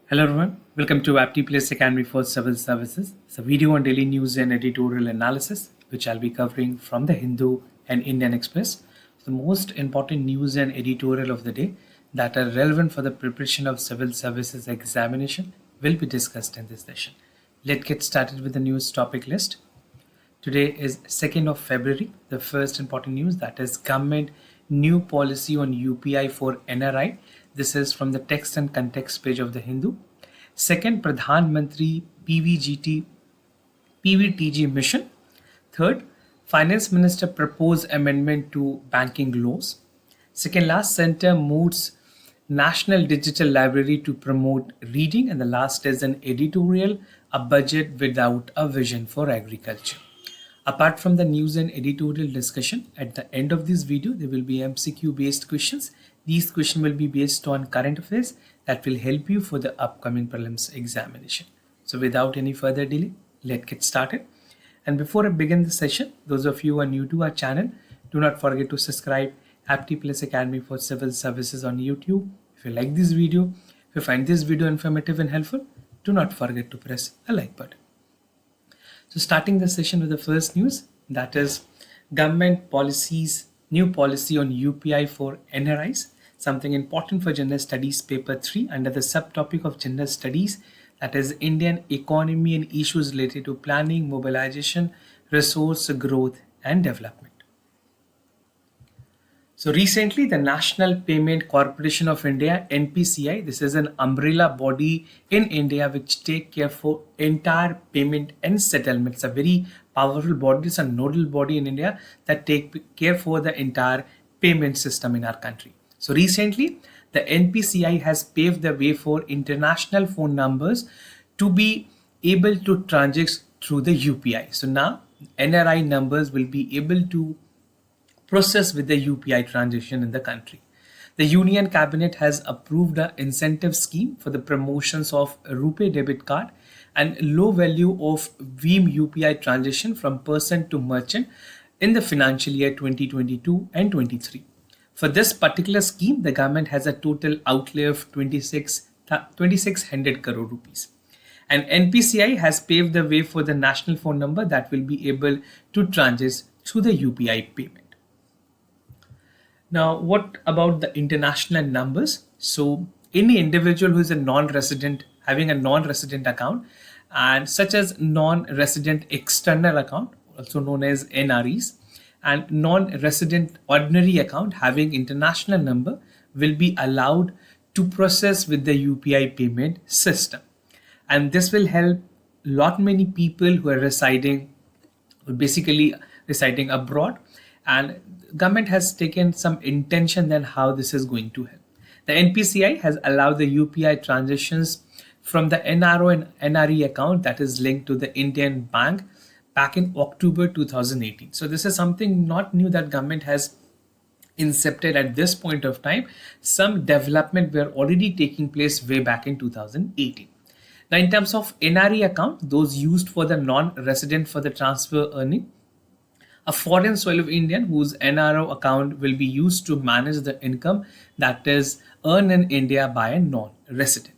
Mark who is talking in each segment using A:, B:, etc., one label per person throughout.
A: Hello everyone, welcome to Apti Plus Academy for Civil Services. It's a video on daily news and editorial analysis, which I'll be covering from the Hindu and Indian Express. The most important news and editorial of the day that are relevant for the preparation of civil services examination will be discussed in this session. Let's get started with the news topic list. Today is 2nd of February. The first important news, that is government new policy on UPI for NRI. This is from the text and context page of the Hindu. Second, Pradhan Mantri PVTG mission. Third, Finance Minister proposed amendment to banking laws. Second last, Center moves National Digital Library to promote reading. And the last is an editorial, a budget without a vision for agriculture. Apart from the news and editorial discussion, at the end of this video, there will be MCQ based questions. These questions will be based on current affairs that will help you for the upcoming prelims examination. So without any further delay, let's get started. And before I begin the session, those of you who are new to our channel, do not forget to subscribe Apti Plus Academy for Civil Services on YouTube. If you like this video, if you find this video informative and helpful, do not forget to press a like button. So starting the session with the first news, that is government policies, new policy on UPI for NRIs, something important for General Studies paper 3 under the subtopic of General Studies, that is Indian economy and issues related to planning, mobilization, resource growth and development. So recently, the National Payment Corporation of India, NPCI, this is an umbrella body in India which take care for entire payment and settlement. It's a very powerful body. It's a nodal body in India that take care for the entire payment system in our country. So recently, the NPCI has paved the way for international phone numbers to be able to transact through the UPI. So now NRI numbers will be able to process with the UPI transaction in the country. The Union Cabinet has approved an incentive scheme for the promotions of RuPay debit card and low value of Veem UPI transaction from person to merchant in the financial year 2022 and 23. For this particular scheme, the government has a total outlay of 2600 crore rupees. And NPCI has paved the way for the national phone number that will be able to transact through the UPI payment. Now, what about the international numbers? So any individual who is a non-resident, having a non-resident account, and such as non-resident external account, also known as NRIs, and non-resident ordinary account having international number will be allowed to process with the UPI payment system. And this will help lot many people who are basically residing abroad, and government has taken some intention then how this is going to help. The NPCI has allowed the UPI transactions from the NRO and NRE account that is linked to the Indian bank back in October 2018. So this is something not new that government has incepted at this point of time. Some development were already taking place way back in 2018. Now in terms of NRE account, those used for the non-resident for the transfer earning, a foreign soil of Indian whose NRO account will be used to manage the income that is earned in India by a non-resident.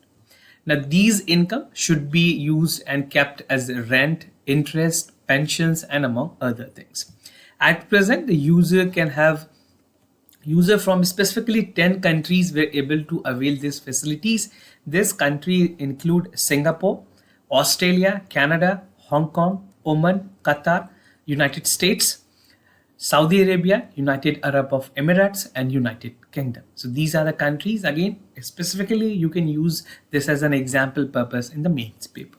A: Now these income should be used and kept as rent, interest, pensions and among other things. At present, the user from specifically 10 countries were able to avail these facilities. This country include Singapore, Australia, Canada, Hong Kong, Oman, Qatar, United States, Saudi Arabia, United Arab of Emirates and United Kingdom. So these are the countries. Again, specifically you can use this as an example purpose in the mains paper.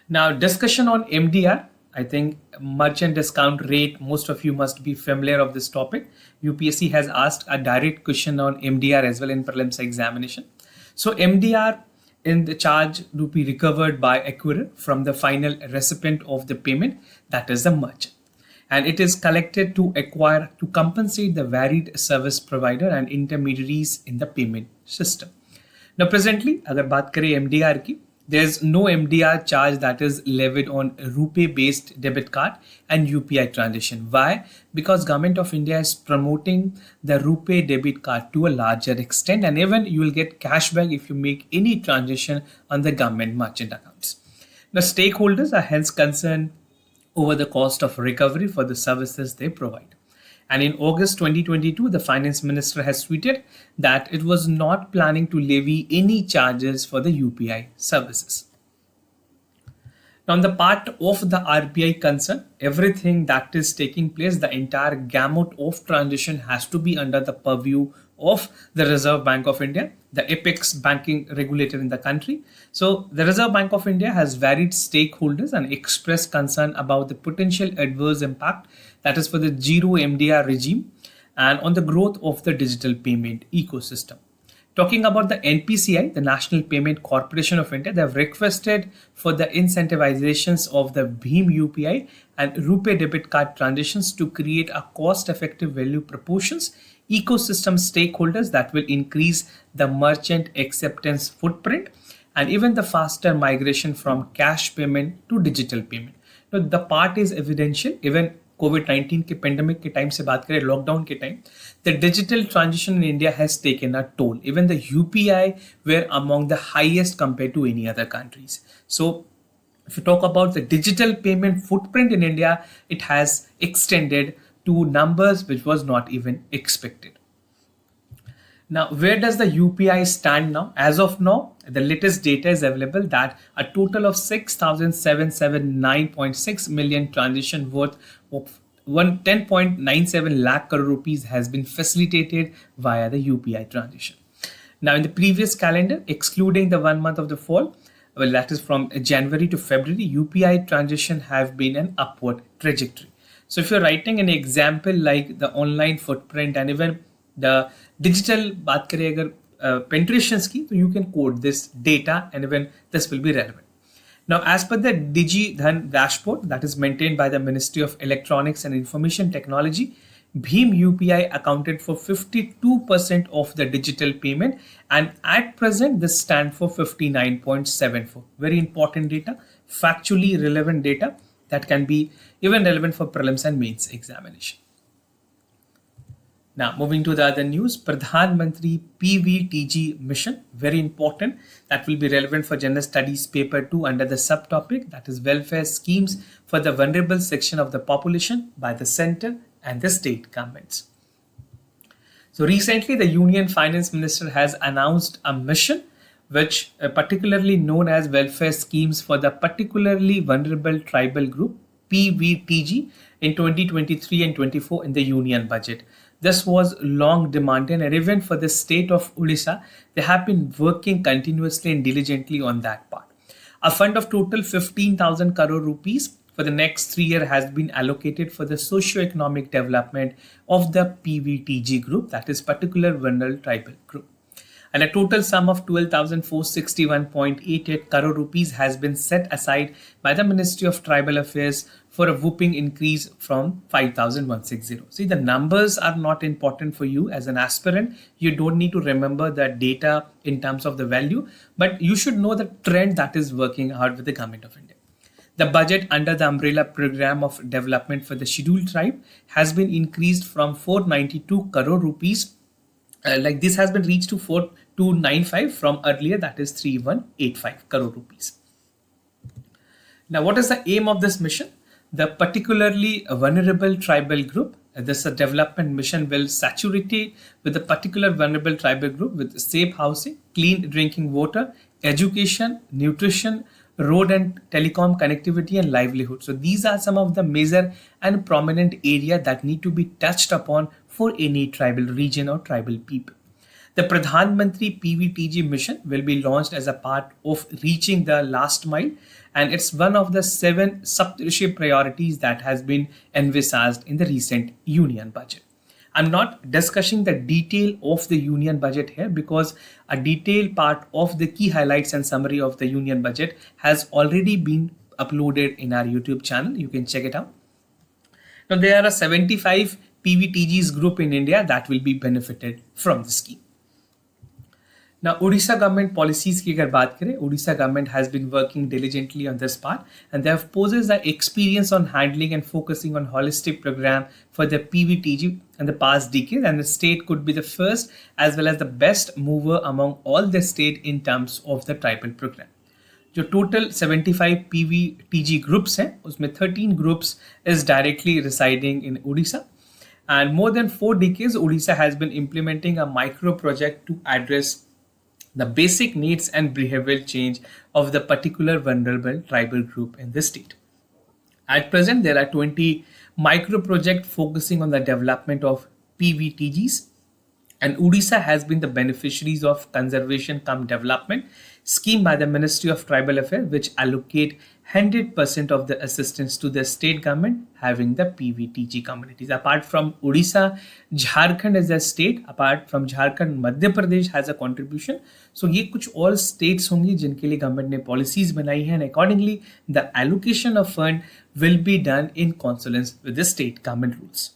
A: Now discussion on MDR. I think merchant discount rate, most of you must be familiar of this topic. UPSC has asked a direct question on MDR as well in prelims examination. So MDR in the charge to be recovered by acquirer from the final recipient of the payment, that is the merchant. And it is collected to acquire to compensate the varied service provider and intermediaries in the payment system. Now presently, अगर बात करें MDR की, There's no MDR charge that is levied on rupee-based debit card and UPI transaction. Why? Because Government of India is promoting the rupee debit card to a larger extent, and even you will get cashback if you make any transaction on the government merchant accounts. Now, stakeholders are hence concerned over the cost of recovery for the services they provide. And in August 2022, the finance minister has tweeted that it was not planning to levy any charges for the UPI services. Now, on the part of the RBI concern, everything that is taking place, the entire gamut of transition has to be under the purview of the Reserve Bank of India, the apex banking regulator in the country. So the Reserve Bank of India has varied stakeholders and expressed concern about the potential adverse impact that is for the zero MDR regime and on the growth of the digital payment ecosystem. Talking about the NPCI, the National Payment Corporation of India, they have requested for the incentivizations of the BHIM UPI and RuPay debit card transitions to create a cost-effective value proportions ecosystem stakeholders that will increase the merchant acceptance footprint and even the faster migration from cash payment to digital payment. Now, the part is evidential. Even कोविड-19 के pandemic के time से बात करें, lockdown के time, the digital transition in India has taken a toll. Even the UPI were among the highest compared to any other countries. So if you talk about the digital payment footprint in India, it has extended to numbers which was not even expected. Now, where does the UPI stand now? As of now, the latest data is available that a total of 6,779.6 million transaction worth of 10.97 lakh crore rupees has been facilitated via the UPI transaction. Now, in the previous calendar, excluding the 1 month of the fall, well, that is from January to February, UPI transaction have been an upward trajectory. So if you're writing an example like the online footprint and even the digital बात करें अगर penetrations की, तो you can quote this data and even this will be relevant. Now, as per the DigiDhan dashboard that is maintained by the Ministry of Electronics and Information Technology, BHIM UPI accounted for 52% of the digital payment, and at present this stands for 59.74. Very important data, factually relevant data that can be even relevant for prelims and mains examination. Now, moving to the other news, Pradhan Mantri PVTG mission, very important, that will be relevant for General Studies Paper 2 under the subtopic, that is welfare schemes for the vulnerable section of the population by the center and the state governments. So recently, the Union Finance Minister has announced a mission which particularly known as welfare schemes for the particularly vulnerable tribal group, PVTG, in 2023 and 24 in the Union budget. This was long demanded, and even for the state of Odisha, they have been working continuously and diligently on that part. A fund of total 15,000 crore rupees for the next 3 years has been allocated for the socio-economic development of the PVTG group, that is particular vulnerable tribal group. And a total sum of 12,461.88 crore rupees has been set aside by the Ministry of Tribal Affairs for a whooping increase from 5,160. See, the numbers are not important for you as an aspirant. You don't need to remember the data in terms of the value, but you should know the trend that is working out with the Government of India. The budget under the umbrella program of development for the scheduled tribe has been increased from 492 crore rupees. Like this has been reached to 4295 from earlier, that is 3185 crore rupees. Now, what is the aim of this mission? The particularly vulnerable tribal group, this development mission will saturate with the particular vulnerable tribal group with safe housing, clean drinking water, education, nutrition, road and telecom connectivity and livelihood. So these are some of the major and prominent areas that need to be touched upon for any tribal region or tribal people. The Pradhan Mantri PVTG mission will be launched as a part of reaching the last mile, and it's one of the 7 sub-leadership priorities that has been envisaged in the recent union budget. I'm not discussing the detail of the union budget here because a detailed part of the key highlights and summary of the union budget has already been uploaded in our YouTube channel. You can check it out. Now, there are 75 PVTGs group in India that will be benefited from the scheme. Now, Odisha government policies की अगर बात करें, Odisha government has been working diligently on this part, and they have possessed the experience on handling and focusing on holistic program for the PVTG in the past decade, and the state could be the first as well as the best mover among all the state in terms of the tribal program. जो total 75 PVTG groups हैं उसमें 13 groups is directly residing in Orissa and more than 4 decades Odisha has been implementing a micro project to address the basic needs and behavioral change of the particular vulnerable tribal group in the state. At present there are 20 micro projects focusing on the development of PVTGs, and Odisha has been the beneficiaries of conservation cum development scheme by the Ministry of Tribal Affairs, which allocate 100% of the assistance to the state government having the PVTG communities. Apart from Odisha, Jharkhand is a state. Apart from Jharkhand, Madhya Pradesh has a contribution. So ये कुछ और states होंगी जिनके लिए government ने policies बनाई हैं, and accordingly the allocation of fund will be done in consonance with the state government rules.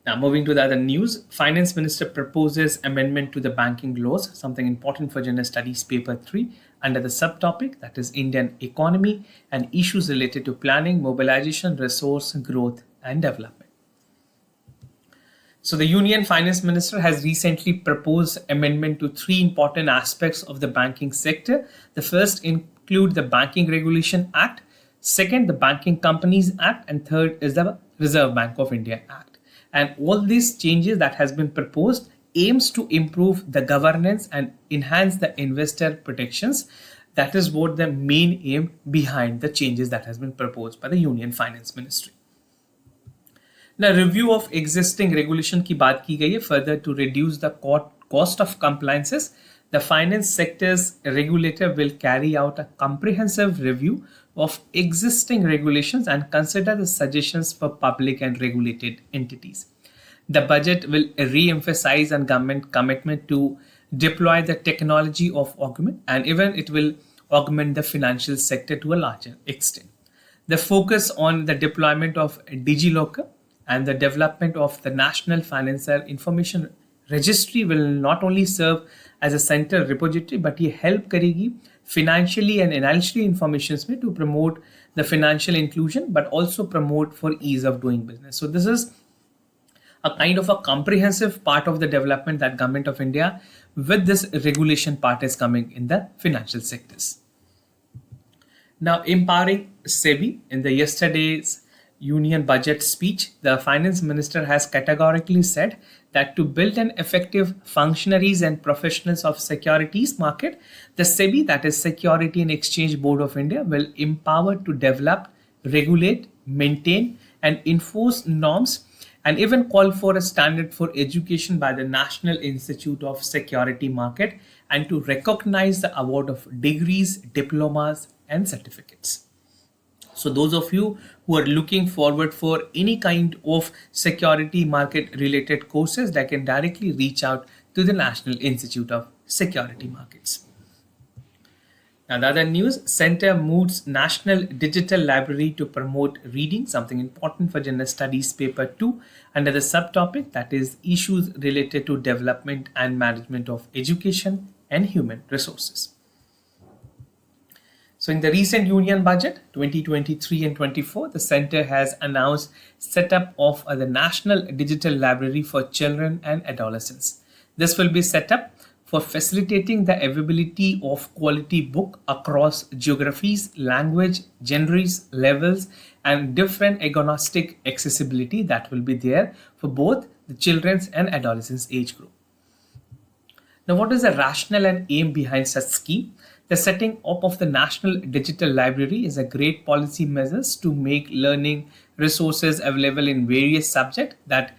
A: Now, moving to the other news, Finance Minister proposes amendment to the banking laws, something important for General Studies Paper 3, under the subtopic that is Indian economy and issues related to planning, mobilization, resource growth, and development. So, the Union Finance Minister has recently proposed amendment to 3 important aspects of the banking sector. The first include the Banking Regulation Act, second, the Banking Companies Act, and third is the Reserve Bank of India Act. And all these changes that has been proposed aims to improve the governance and enhance the investor protections. That is what the main aim behind the changes that has been proposed by the Union Finance Ministry. Now, review of existing regulation की बात की गई है. Further, to reduce the cost of compliances, the finance sector's regulator will carry out a comprehensive review of existing regulations and consider the suggestions for public and regulated entities. The budget will re-emphasize on government commitment to deploy the technology of augment, and even it will augment the financial sector to a larger extent. The focus on the deployment of DigiLocker and the development of the National Financial Information Registry will not only serve as a central repository, but ये help करेगी financially and financially informations में to promote the financial inclusion, but also promote for ease of doing business. So this is a kind of a comprehensive part of the development that Government of India with this regulation part is coming in the financial sectors. Now, empowering SEBI, in the yesterday's Union budget speech, the finance minister has categorically said that to build an effective functionaries and professionals of securities market, the SEBI, that is Security and Exchange Board of India, will empower to develop, regulate, maintain, and enforce norms, and even call for a standard for education by the National Institute of Security Market, and to recognize the award of degrees, diplomas, and certificates. So those of you who are looking forward for any kind of security market related courses, they can directly reach out to the National Institute of Security Markets. Now, the other news, Center moves National Digital Library to promote reading, something important for General Studies Paper 2 under the subtopic that is issues related to development and management of education and human resources. So in the recent Union Budget 2023 and 24, the Center has announced setup of the National Digital Library for Children and Adolescents. This will be set up for facilitating the availability of quality book across geographies, language, genders, levels, and different agnostic accessibility that will be there for both the children's and adolescents age group. Now, what is the rationale and aim behind such scheme? The setting up of the National Digital Library is a great policy measures to make learning resources available in various subjects that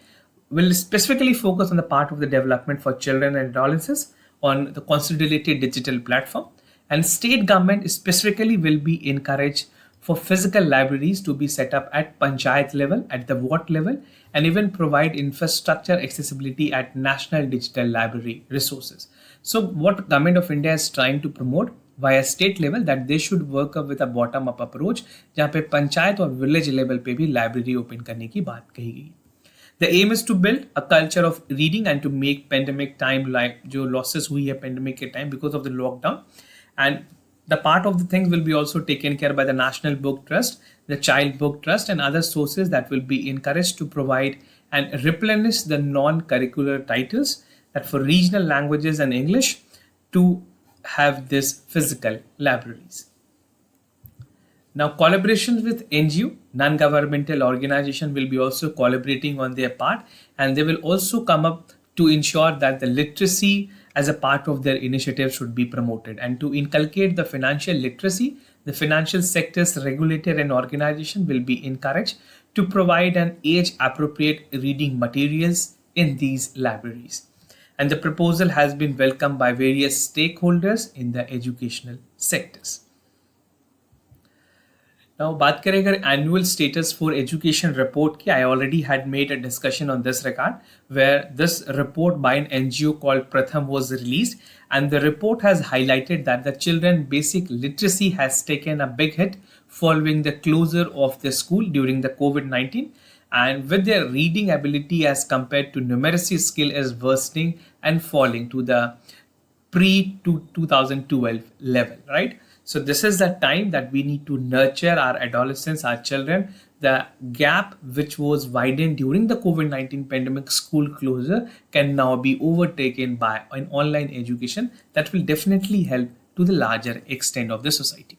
A: will specifically focus on the part of the development for children and adolescents on the consolidated digital platform. And state government specifically will be encouraged for physical libraries to be set up at panchayat level, at the ward level, and even provide infrastructure accessibility at National Digital Library resources. So what Government of India is trying to promote via state level, that they should work up with a bottom up approach, जहाँ पे पंचायत और village level पे भी library open करने की बात कही गई. The aim is to build a culture of reading and to make pandemic time like जो losses हुई है pandemic के time because of the lockdown, and the part of the things will be also taken care by the National Book Trust, the Child Book Trust, and other sources that will be encouraged to provide and replenish the non-curricular titles that for regional languages and English to have this physical libraries. Now, collaborations with NGO, non-governmental organization, will be also collaborating on their part, and they will also come up to ensure that the literacy as a part of their initiative should be promoted. And to inculcate the financial literacy, the financial sector's regulator and organization will be encouraged to provide an age-appropriate reading materials in these libraries. And the proposal has been welcomed by various stakeholders in the educational sectors. Now, बात करें अगर annual status for education report की, I already had made a discussion on this regard, where this report by an NGO called Pratham was released, and the report has highlighted that the children basic literacy has taken a big hit following the closure of the school during the COVID-19, and with their reading ability as compared to numeracy skill is worsening and falling to the pre-2012 level, right? So this is the time that we need to nurture our adolescents, our children. The gap which was widened during the COVID-19 pandemic school closure can now be overtaken by an online education that will definitely help to the larger extent of the society.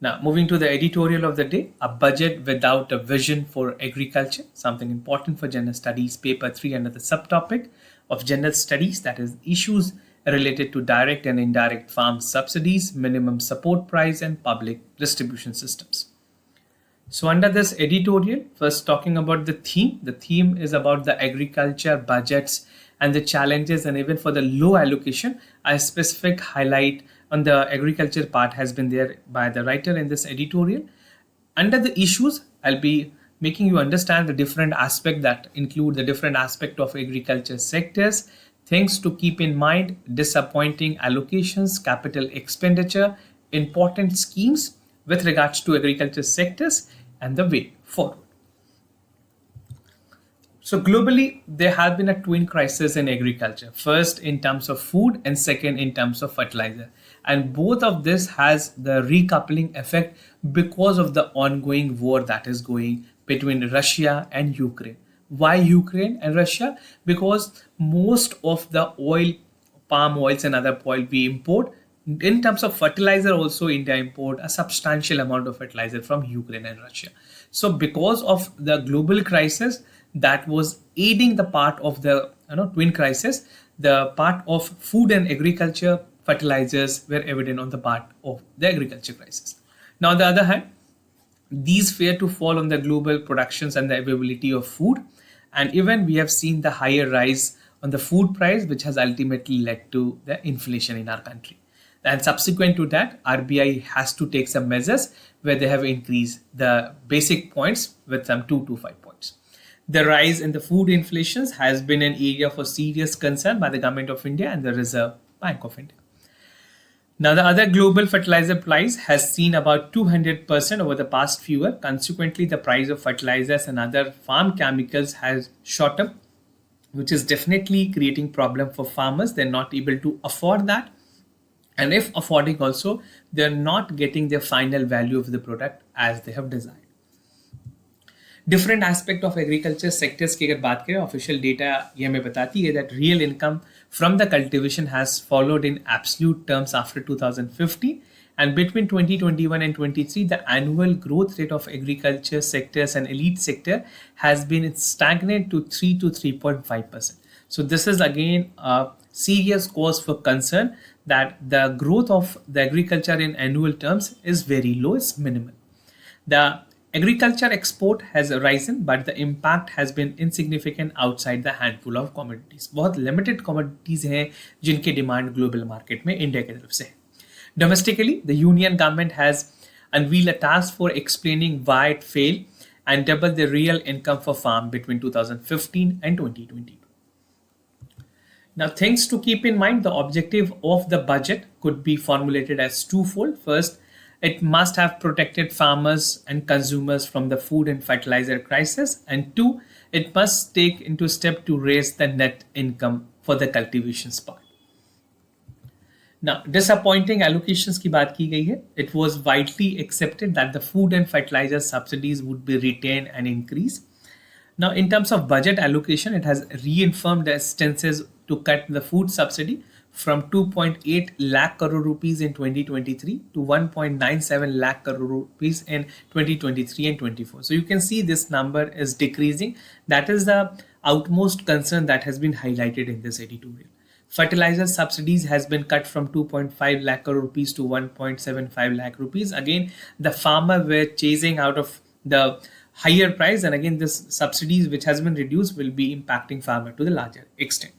A: Now, moving to the editorial of the day, a budget without a vision for agriculture, something important for general studies, paper 3 under the subtopic of general studies, that is issues related to direct and indirect farm subsidies, minimum support price, and public distribution systems. So under this editorial, first talking about the theme is about the agriculture budgets and the challenges, and even for the low allocation, a specific highlight on the agriculture part has been there by the writer in this editorial. Under the issues, I'll be making you understand the different aspects that include the different aspect of agriculture sectors, things to keep in mind, disappointing allocations, capital expenditure, important schemes with regards to agriculture sectors, and the way forward. So globally, there have been a twin crisis in agriculture. First in terms of food and second in terms of fertilizer. And both of this has the recoupling effect because of the ongoing war that is going between Russia and Ukraine. Why Ukraine and Russia? Because most of the oil, palm oils and other oil we import. In terms of fertilizer also, India import a substantial amount of fertilizer from Ukraine and Russia. So because of the global crisis that was aiding the part of the twin crisis, the part of food and agriculture fertilizers were evident on the part of the agriculture crisis. Now on the other hand, these fear to fall on the global productions and the availability of food. And even we have seen the higher rise on the food price, which has ultimately led to the inflation in our country. And subsequent to that, RBI has to take some measures where they have increased the basic points with some 2 to 5 points. The rise in the food inflations has been an area for serious concern by the Government of India and the Reserve Bank of India. Now, the other global fertilizer price has seen about 200% over the past few years. Consequently, the price of fertilizers and other farm chemicals has shot up, which is definitely creating problem for farmers. They're not able to afford that. And if affording also, they're not getting the final value of the product as they have desired. Different aspect of agriculture sectors की अगर बात करें, official data ये हमें बताती है that real income from the cultivation has followed in absolute terms after 2015, and between 2021 and 23 the annual growth rate of agriculture sectors and elite sector has been stagnant to 3 to 3.5%. So this is again a serious cause for concern that the growth of the agriculture in annual terms is very low, it's minimal. The agriculture export has risen, but the impact has been insignificant outside the handful of commodities. बहुत limited commodities हैं जिनके demand global market में India की तरफ से है. Domestically, the union government has unveiled a task for explaining why it failed and doubled the real income for farm between 2015 and 2022. Now, things to keep in mind, the objective of the budget could be formulated as twofold. First, it must have protected farmers and consumers from the food and fertilizer crisis. And two, it must take into step to raise the net income for the cultivations part. Now, disappointing allocations की बात की गई है. It was widely accepted that the food and fertilizer subsidies would be retained and increased. Now, in terms of budget allocation, it has reaffirmed the stances to cut the food subsidy from 2.8 lakh crore rupees in 2023 to 1.97 lakh crore rupees in 2023 and 24. So you can see this number is decreasing. That is the utmost concern that has been highlighted in this editorial. Fertilizer subsidies has been cut from 2.5 lakh crore rupees to 1.75 lakh rupees. Again, the farmer were chasing out of the higher price, and again this subsidies which has been reduced will be impacting farmer to the larger extent.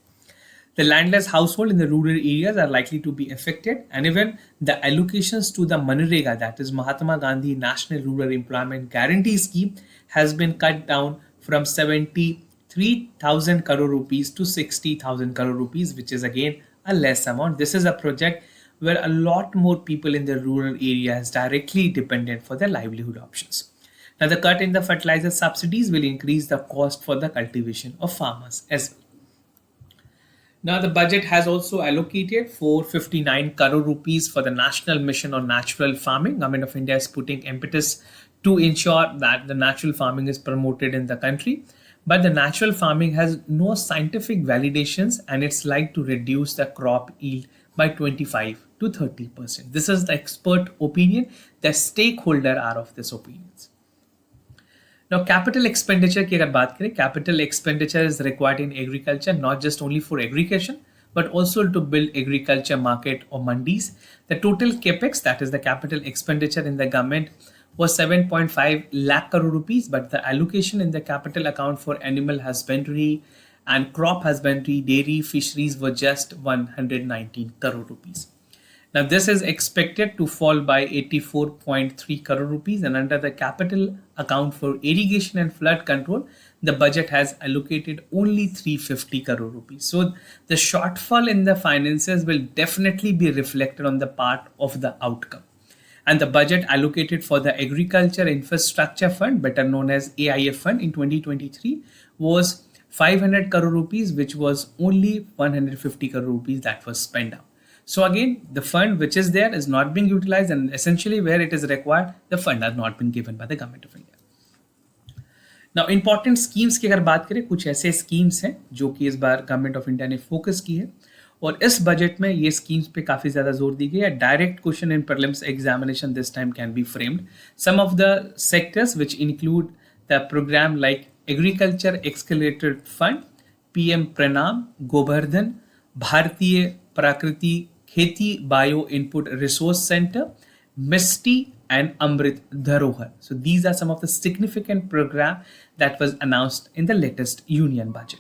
A: The landless household in the rural areas are likely to be affected, and even the allocations to the Manrega, that is Mahatma Gandhi National Rural Employment Guarantee Scheme, has been cut down from 73,000 crore rupees to 60,000 crore rupees, which is again a less amount. This is a project where a lot more people in the rural areas directly dependent for their livelihood options. Now, the cut in the fertilizer subsidies will increase the cost for the cultivation of farmers as well. Now, the budget has also allocated 459 crore rupees for the National Mission on Natural Farming. Government of India is putting impetus to ensure that the natural farming is promoted in the country. But the natural farming has no scientific validations, and it's like to reduce the crop yield by 25 to 30%. This is the expert opinion. The stakeholders are of this opinions. Now, capital expenditure की अगर बात करें, capital expenditure is required in agriculture, not just only for irrigation, but also to build agriculture market or mandis. The total capex, that is the capital expenditure in the government, was 7.5 lakh crore rupees, but the allocation in the capital account for animal husbandry and crop husbandry, dairy, fisheries were just 119 crore rupees. Now, this is expected to fall by 84.3 crore rupees, and under the capital account for irrigation and flood control, the budget has allocated only 350 crore rupees. So the shortfall in the finances will definitely be reflected on the part of the outcome. And the budget allocated for the Agriculture Infrastructure Fund, better known as AIF Fund, in 2023 was 500 crore rupees, which was only 150 crore rupees that was spent out. So again, the fund which is there is not being utilized, and essentially where it is required, the fund has not been given by the Government of India. Now, important schemes की अगर बात करें, कुछ ऐसे schemes हैं जो कि इस बार Government of India ने focus की है, और इस बजट में ये schemes पे काफ़ी ज़्यादा जोर दी गई है. Direct question in prelims examination this time can be framed. Some of the sectors which include the program like Agriculture Accelerator Fund, PM Pranam, Govardhan, Bharatiya Prakriti Kheti Bio Input Resource Center, MISTI, and Amrit Dharohar. So these are some of the significant programs that was announced in the latest union budget.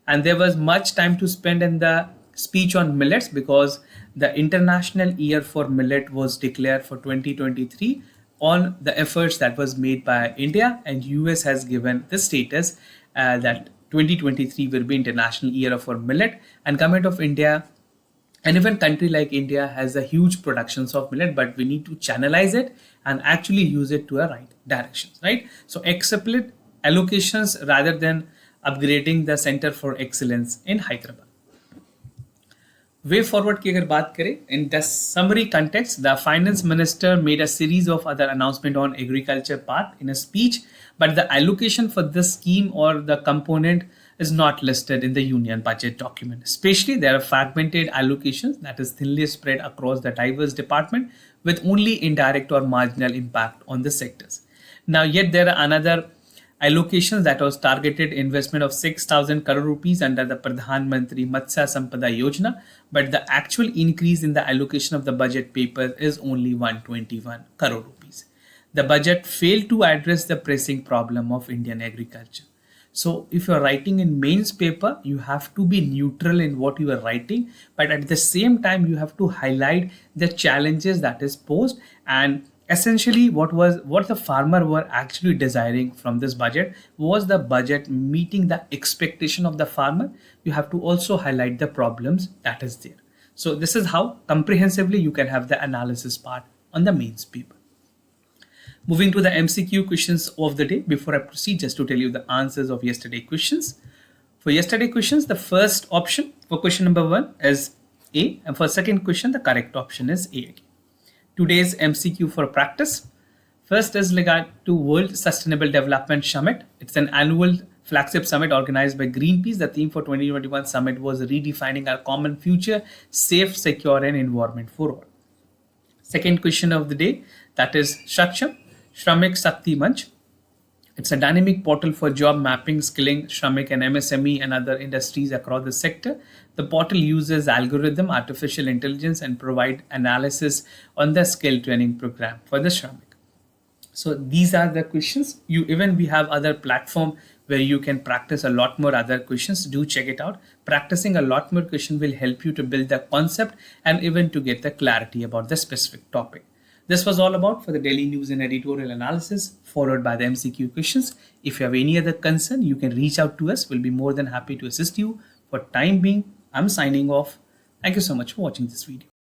A: And there was much time to spend in the speech on millets because the International Year for Millet was declared for 2023 on the efforts that was made by India, and US has given the status that 2023 will be International Year for Millet, and Government of India and even country like India has a huge productions of millet, but we need to channelize it and actually use it to a right directions, right? So accept allocations rather than upgrading the Center for Excellence in Hyderabad. Way forward की अगर बात करें, in the summary context, the finance minister made a series of other announcements on agriculture part in a speech, but the allocation for this scheme or the component is not listed in the union budget document. Especially there are fragmented allocations that is thinly spread across the diverse department with only indirect or marginal impact on the sectors. Now yet there are another allocations that was targeted investment of 6,000 crore rupees under the Pradhan Mantri Matsya Sampada Yojana, but the actual increase in the allocation of the budget paper is only 121 crore rupees. The budget failed to address the pressing problem of Indian agriculture. So if you're writing in mains paper, you have to be neutral in what you are writing, but at the same time, you have to highlight the challenges that is posed and essentially what the farmer were actually desiring from this budget. Was the budget meeting the expectation of the farmer? You have to also highlight the problems that is there. So this is how comprehensively you can have the analysis part on the mains paper. Moving to the MCQ questions of the day, before I proceed, just to tell you the answers of yesterday questions. For yesterday questions, the first option for question number 1 is A, and for second question, the correct option is A. Today's MCQ for practice. First is regard to World Sustainable Development Summit. It's an annual flagship summit organized by Greenpeace. The theme for 2021 summit was redefining our common future, safe, secure, and environment for all. Second question of the day, that is Shaksham, Shramik Shakti Manch. It's a dynamic portal for job mapping, skilling Shramik and MSME and other industries across the sector. The portal uses algorithm, artificial intelligence, and provide analysis on the skill training program for the Shramik. So these are the questions. We have other platform where you can practice a lot more other questions. Do check it out. Practicing a lot more question will help you to build the concept and even to get the clarity about the specific topic. This was all about for the daily news and editorial analysis, followed by the MCQ questions. If you have any other concern, you can reach out to us. We'll be more than happy to assist you. For time being, I'm signing off. Thank you so much for watching this video.